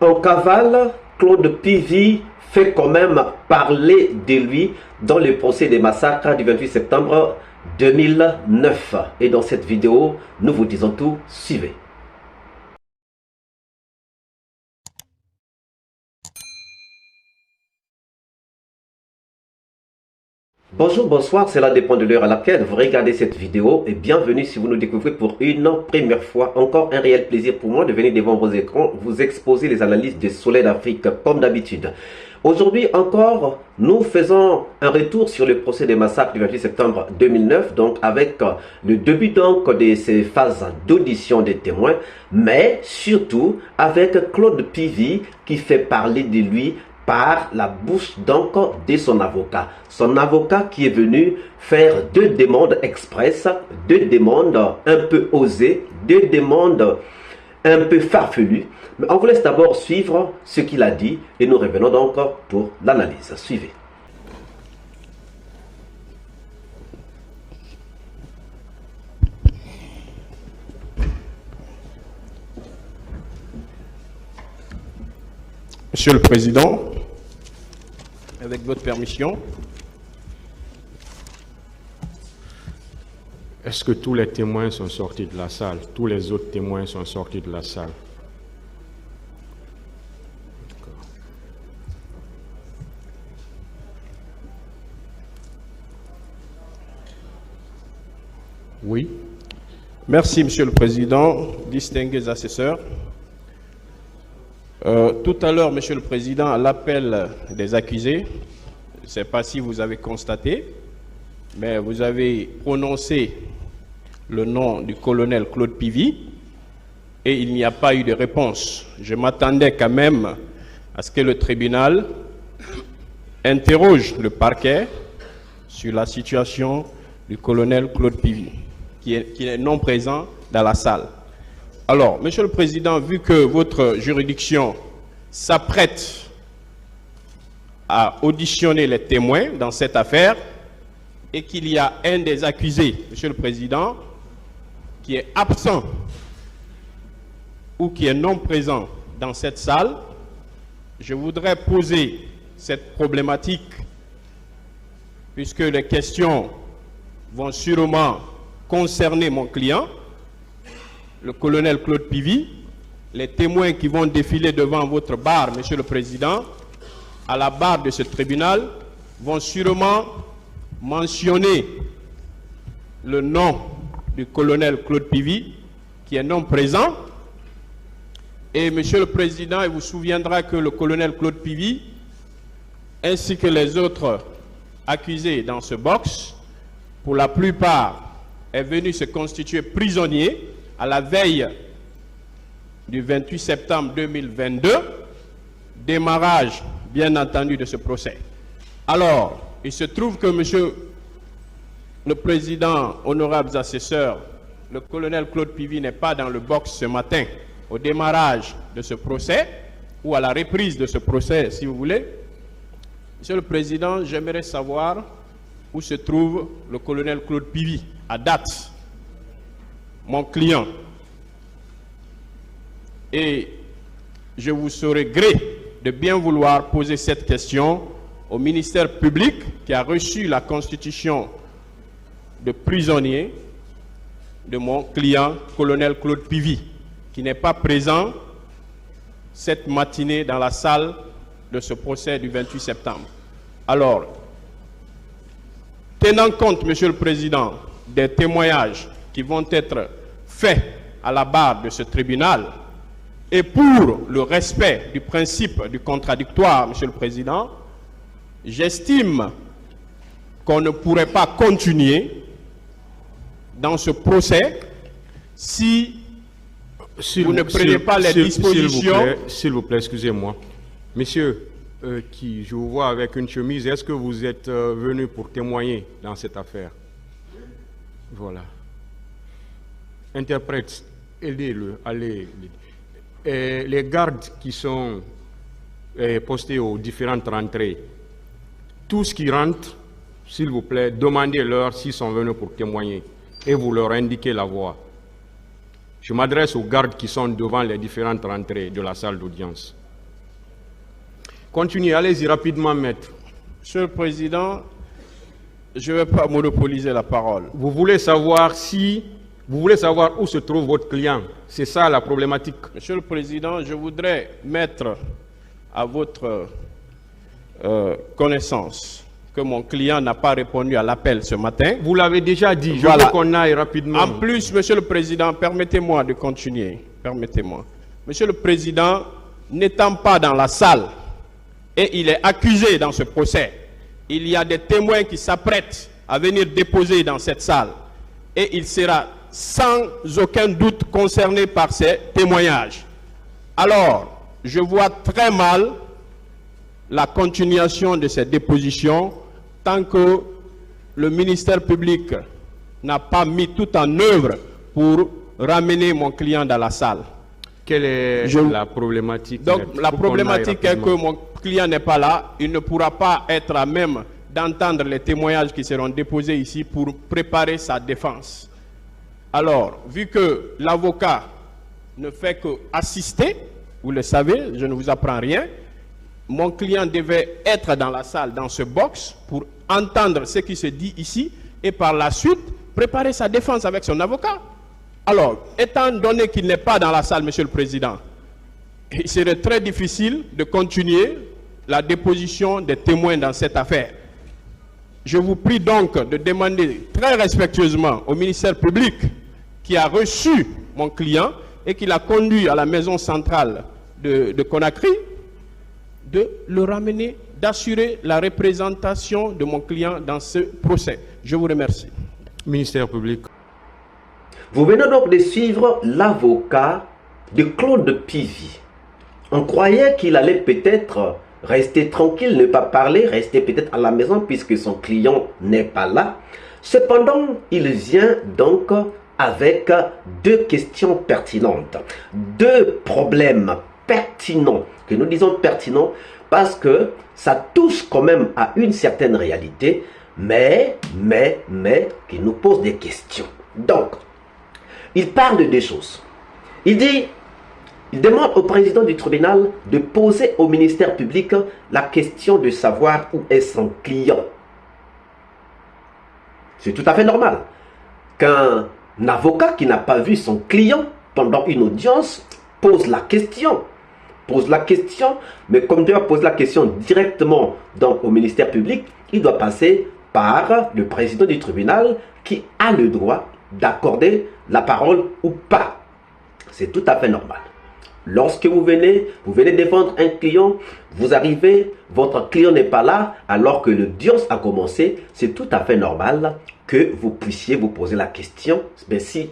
En cavale, Claude Pivy fait quand même parler de lui dans le procès des massacres du 28 septembre 2009. Et dans cette vidéo, nous vous disons tout, suivez. Bonjour, bonsoir, cela dépend de l'heure à laquelle vous regardez cette vidéo et bienvenue si vous nous découvrez pour une première fois. Encore un réel plaisir pour moi de venir devant vos écrans vous exposer les analyses du Soleil d'Afrique comme d'habitude. Aujourd'hui encore, nous faisons un retour sur le procès des massacres du 28 septembre 2009, donc avec le début donc de ces phases d'audition des témoins, mais surtout avec Claude Pivy qui fait parler de lui par la bouche donc de son avocat. Son avocat qui est venu faire deux demandes express, deux demandes un peu osées, deux demandes un peu farfelues. Mais on vous laisse d'abord suivre ce qu'il a dit et nous revenons donc pour l'analyse. Suivez. Monsieur le Président, avec votre permission, est-ce que tous les témoins sont sortis de la salle? Tous les autres témoins sont sortis de la salle? Oui. Merci, Monsieur le Président, distingués assesseurs. Tout à l'heure, Monsieur le Président, à l'appel des accusés, je ne sais pas si vous avez constaté, mais vous avez prononcé le nom du colonel Claude Pivy et il n'y a pas eu de réponse. Je m'attendais quand même à ce que le tribunal interroge le parquet sur la situation du colonel Claude Pivy, qui est non présent dans la salle. Alors, Monsieur le Président, vu que votre juridiction s'apprête à auditionner les témoins dans cette affaire et qu'il y a un des accusés, Monsieur le Président, qui est absent ou qui est non présent dans cette salle, je voudrais poser cette problématique puisque les questions vont sûrement concerner mon client, le colonel Claude Pivy. Les témoins qui vont défiler devant votre barre, Monsieur le Président, à la barre de ce tribunal, vont sûrement mentionner le nom du colonel Claude Pivy, qui est non présent. Et Monsieur le Président, il vous souviendra que le colonel Claude Pivy, ainsi que les autres accusés dans ce box, pour la plupart, est venu se constituer prisonnier à la veille du 28 septembre 2022, démarrage bien entendu de ce procès. Alors, il se trouve que Monsieur le Président, honorables assesseurs, le colonel Claude Pivy n'est pas dans le box ce matin au démarrage de ce procès, ou à la reprise de ce procès, si vous voulez. Monsieur le Président, j'aimerais savoir où se trouve le colonel Claude Pivy à date, mon client. Et je vous saurai gré de bien vouloir poser cette question au ministère public qui a reçu la constitution de prisonnier de mon client, colonel Claude Pivy, qui n'est pas présent cette matinée dans la salle de ce procès du 28 septembre. Alors, tenant compte, Monsieur le Président, des témoignages qui vont être faits à la barre de ce tribunal, et pour le respect du principe du contradictoire, Monsieur le Président, j'estime qu'on ne pourrait pas continuer dans ce procès si vous ne prenez pas les dispositions. S'il vous plaît, excusez-moi. Monsieur, je vous vois avec une chemise, est-ce que vous êtes venu pour témoigner dans cette affaire? Voilà. Interprète, aidez-le, allez. Et les gardes qui sont postés aux différentes rentrées, tous qui rentrent, s'il vous plaît, demandez-leur s'ils sont venus pour témoigner et vous leur indiquez la voie. Je m'adresse aux gardes qui sont devant les différentes rentrées de la salle d'audience. Continuez, allez-y rapidement, maître. Monsieur le Président, je ne vais pas monopoliser la parole. Vous voulez savoir où se trouve votre client. C'est ça la problématique. Monsieur le Président, je voudrais mettre à votre connaissance que mon client n'a pas répondu à l'appel ce matin. Vous l'avez déjà dit, je Voilà. veux qu'on aille rapidement. En plus, Monsieur le Président, permettez-moi de continuer. Permettez-moi. Monsieur le Président, n'étant pas dans la salle, et il est accusé dans ce procès, il y a des témoins qui s'apprêtent à venir déposer dans cette salle, et il sera sans aucun doute concerné par ces témoignages. Alors, je vois très mal la continuation de ces dépositions tant que le ministère public n'a pas mis tout en œuvre pour ramener mon client dans la salle. Quelle est la problématique? Donc, maître? la Faut qu'on aille problématique est que rapidement. mon client n'est pas là, il ne pourra pas être à même d'entendre les témoignages qui seront déposés ici pour préparer sa défense. Alors, vu que l'avocat ne fait que assister, vous le savez, je ne vous apprends rien, mon client devait être dans la salle, dans ce box, pour entendre ce qui se dit ici et par la suite préparer sa défense avec son avocat. Alors, étant donné qu'il n'est pas dans la salle, Monsieur le Président, il serait très difficile de continuer la déposition des témoins dans cette affaire. Je vous prie donc de demander très respectueusement au ministère public qui a reçu mon client et qui l'a conduit à la maison centrale de Conakry, de le ramener, d'assurer la représentation de mon client dans ce procès. Je vous remercie. Ministère public. Vous venez donc de suivre l'avocat de Claude Pivy. On croyait qu'il allait peut-être rester tranquille, ne pas parler, rester peut-être à la maison puisque son client n'est pas là. Cependant, il vient donc avec deux questions pertinentes, deux problèmes pertinents, que nous disons pertinents parce que ça touche quand même à une certaine réalité, mais qui nous pose des questions. Donc, il parle de deux choses. Il demande au président du tribunal de poser au ministère public la question de savoir où est son client. C'est tout à fait normal qu'un avocat qui n'a pas vu son client pendant une audience pose la question. Mais comme il doit poser la question directement donc, au ministère public, il doit passer par le président du tribunal qui a le droit d'accorder la parole ou pas. C'est tout à fait normal. Lorsque vous venez défendre un client, vous arrivez, votre client n'est pas là, alors que l'audience a commencé, c'est tout à fait normal que vous puissiez vous poser la question. Mais si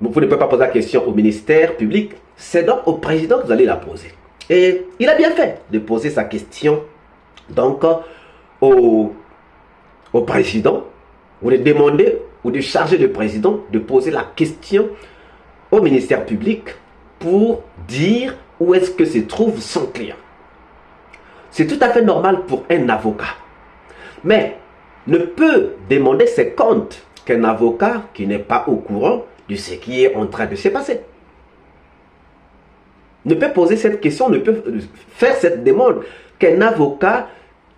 vous ne pouvez pas poser la question au ministère public, c'est donc au président que vous allez la poser. Et il a bien fait de poser sa question donc au président, ou de demander ou de charger le président de poser la question au ministère public pour dire où est-ce que se trouve son client. C'est tout à fait normal pour un avocat. Mais ne peut demander ses comptes qu'un avocat qui n'est pas au courant de ce qui est en train de se passer. Ne peut poser cette question, ne peut faire cette demande qu'un avocat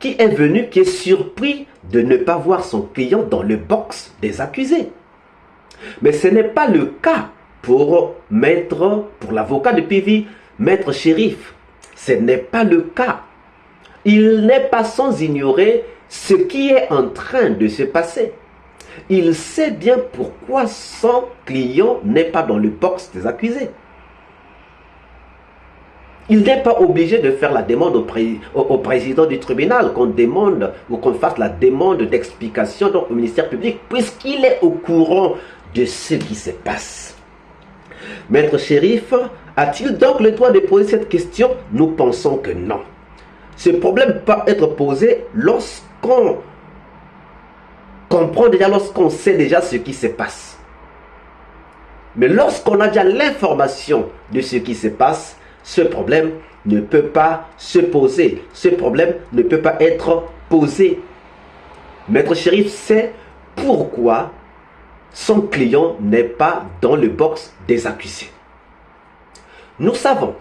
qui est venu, qui est surpris de ne pas voir son client dans le box des accusés. Mais ce n'est pas le cas pour l'avocat de Pivy, Maître Chérif. Ce n'est pas le cas. Il n'est pas sans ignorer ce qui est en train de se passer. Il sait bien pourquoi son client n'est pas dans le box des accusés. Il n'est pas obligé de faire la demande au président du tribunal, qu'on demande ou qu'on fasse la demande d'explication au ministère public, puisqu'il est au courant de ce qui se passe. Maître Chérif a-t-il donc le droit de poser cette question? Nous pensons que non. Ce problème peut être posé lorsqu'on comprend déjà, lorsqu'on sait déjà ce qui se passe. Mais lorsqu'on a déjà l'information de ce qui se passe, ce problème ne peut pas se poser. Ce problème ne peut pas être posé. Maître Chérif sait pourquoi son client n'est pas dans le box des accusés. Nous savons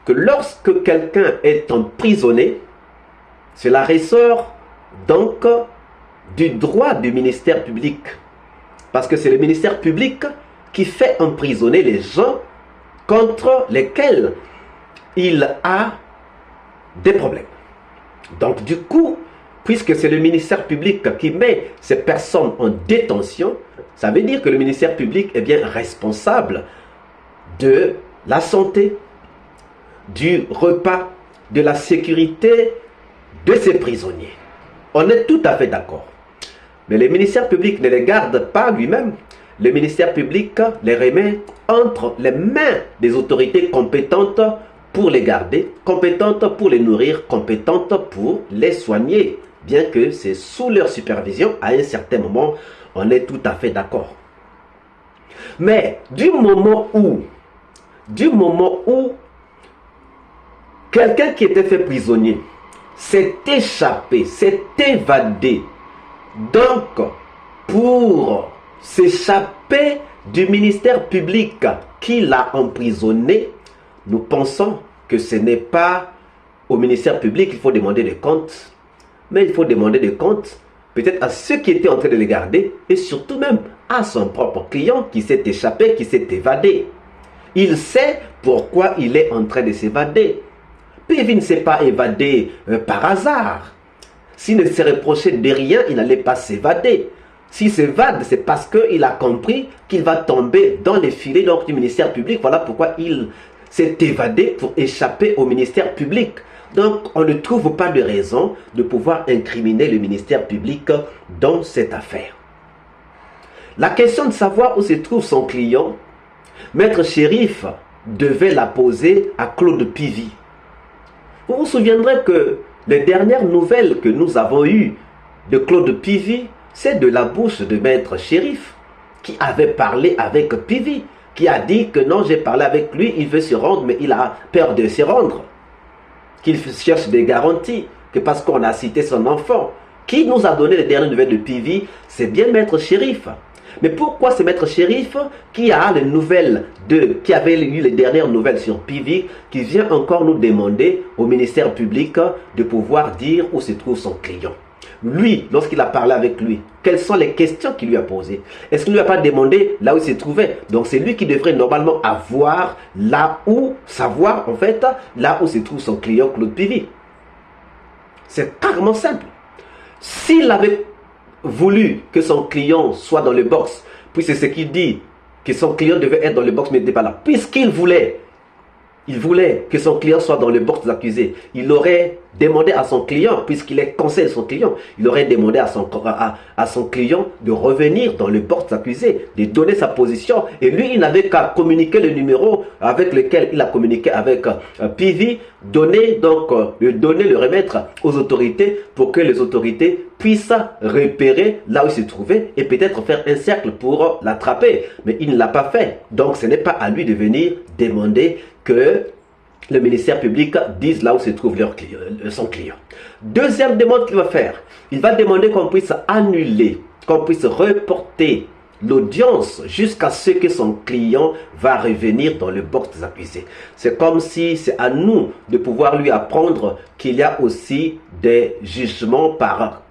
que lorsque quelqu'un est emprisonné, cela ressort donc du droit du ministère public. Parce que c'est le ministère public qui fait emprisonner les gens contre lesquels il a des problèmes. Donc du coup, puisque c'est le ministère public qui met ces personnes en détention, ça veut dire que le ministère public est bien responsable de la santé, du repas, de la sécurité de ces prisonniers. On est tout à fait d'accord. Mais le ministère public ne les garde pas lui-même. Le ministère public les remet entre les mains des autorités compétentes pour les garder, compétentes pour les nourrir, compétentes pour les soigner. Bien que c'est sous leur supervision, à un certain moment, on est tout à fait d'accord. Mais du moment où quelqu'un qui était fait prisonnier s'est échappé, s'est évadé, donc pour s'échapper du ministère public qui l'a emprisonné, nous pensons que ce n'est pas au ministère public qu'il faut demander des comptes, mais il faut demander des comptes peut-être à ceux qui étaient en train de les garder et surtout même à son propre client qui s'est échappé, qui s'est évadé. Il sait pourquoi il est en train de s'évader. PV ne s'est pas évadé par hasard. S'il ne s'est reproché de rien, il n'allait pas s'évader. S'il s'évade, c'est parce qu'il a compris qu'il va tomber dans les filets donc, du ministère public. Voilà pourquoi il s'est évadé pour échapper au ministère public. Donc, on ne trouve pas de raison de pouvoir incriminer le ministère public dans cette affaire. La question de savoir où se trouve son client, Maître Chérif devait la poser à Claude Pivy. Vous vous souviendrez que les dernières nouvelles que nous avons eues de Claude Pivy, c'est de la bouche de Maître Chérif qui avait parlé avec Pivy, qui a dit que non, j'ai parlé avec lui, il veut se rendre, mais il a peur de se rendre, qu'il cherche des garanties, que parce qu'on a cité son enfant. Qui nous a donné les dernières nouvelles de Pivy? C'est bien Maître Chérif. Mais pourquoi c'est Maître Chérif qui a les nouvelles qui avait eu les dernières nouvelles sur Pivy, qui vient encore nous demander au ministère public de pouvoir dire où se trouve son client? Lui, lorsqu'il a parlé avec lui, quelles sont les questions qu'il lui a posées? Est-ce qu'il ne lui a pas demandé là où il se trouvait? Donc c'est lui qui devrait normalement avoir savoir en fait, là où se trouve son client Claude Pivy. C'est carrément simple. S'il avait voulu que son client soit dans le box, puis c'est ce qu'il dit, que son client devait être dans le box mais il n'était pas là, puisqu'il voulait que son client soit dans le box des accusés, il aurait demandé à son client, puisqu'il est conseil de son client, il aurait demandé à son client de revenir dans le box des accusés, de donner sa position, et lui il n'avait qu'à communiquer le numéro avec lequel il a communiqué avec Pivy, le remettre aux autorités pour que les autorités puissent repérer là où il se trouvait et peut-être faire un cercle pour l'attraper. Mais il ne l'a pas fait. Donc ce n'est pas à lui de venir demander que le ministère public dise là où se trouve son client. Deuxième demande qu'il va faire, il va demander qu'on puisse annuler, qu'on puisse reporter l'audience jusqu'à ce que son client va revenir dans le box des accusés. C'est comme si c'est à nous de pouvoir lui apprendre qu'il y a aussi des jugements par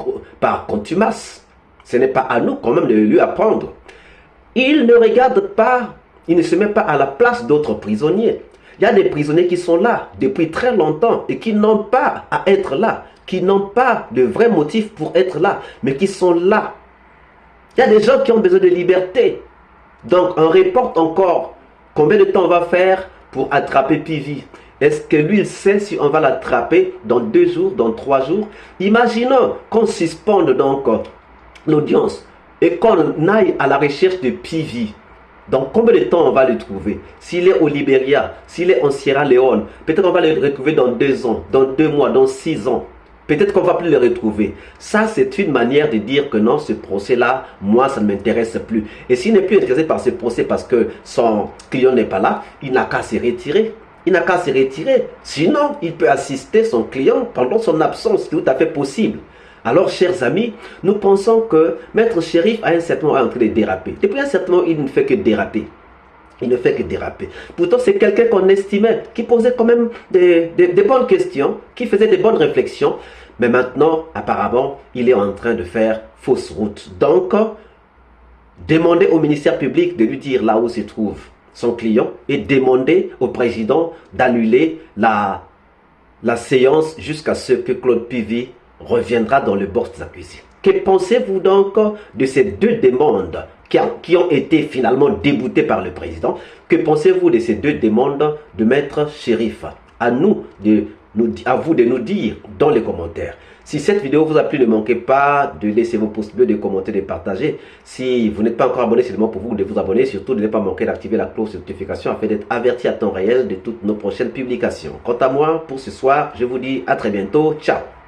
contumace. Ce n'est pas à nous quand même de lui apprendre. Il ne regarde pas, il ne se met pas à la place d'autres prisonniers. Il y a des prisonniers qui sont là depuis très longtemps et qui n'ont pas à être là, qui n'ont pas de vrai motif pour être là, mais qui sont là. Il y a des gens qui ont besoin de liberté. Donc on reporte encore. Combien de temps on va faire pour attraper Pivy? Est-ce que lui il sait si on va l'attraper dans 2 jours, dans 3 jours? Imaginons qu'on suspende donc l'audience et qu'on aille à la recherche de Pivy. Donc combien de temps on va le trouver? S'il est au Libéria, s'il est en Sierra Leone, peut-être on va le retrouver dans 2 ans, dans 2 mois, dans 6 ans. Peut-être qu'on ne va plus le retrouver. Ça, c'est une manière de dire que non, ce procès-là, moi, ça ne m'intéresse plus. Et s'il n'est plus intéressé par ce procès parce que son client n'est pas là, il n'a qu'à se retirer. Il n'a qu'à se retirer. Sinon, il peut assister son client pendant son absence. C'est tout à fait possible. Alors, chers amis, nous pensons que Maître Chérif a un certain moment en train de déraper. Depuis un certain moment, il ne fait que déraper. Il ne fait que déraper. Pourtant, c'est quelqu'un qu'on estimait, qui posait quand même des bonnes questions, qui faisait des bonnes réflexions. Mais maintenant, apparemment, il est en train de faire fausse route. Donc, demandez au ministère public de lui dire là où se trouve son client et demander au président d'annuler la séance jusqu'à ce que Claude Pivy reviendra dans le box d'accusé. Que pensez-vous donc de ces deux demandes qui ont été finalement déboutées par le président? Que pensez-vous de ces deux demandes de Maître Chérif? À vous de nous dire dans les commentaires. Si cette vidéo vous a plu, ne manquez pas de laisser vos pouces bleus, de commenter, de partager. Si vous n'êtes pas encore abonné, c'est le moment pour vous de vous abonner. Surtout, ne pas manquer d'activer la cloche de notification afin d'être averti à temps réel de toutes nos prochaines publications. Quant à moi, pour ce soir, je vous dis à très bientôt. Ciao!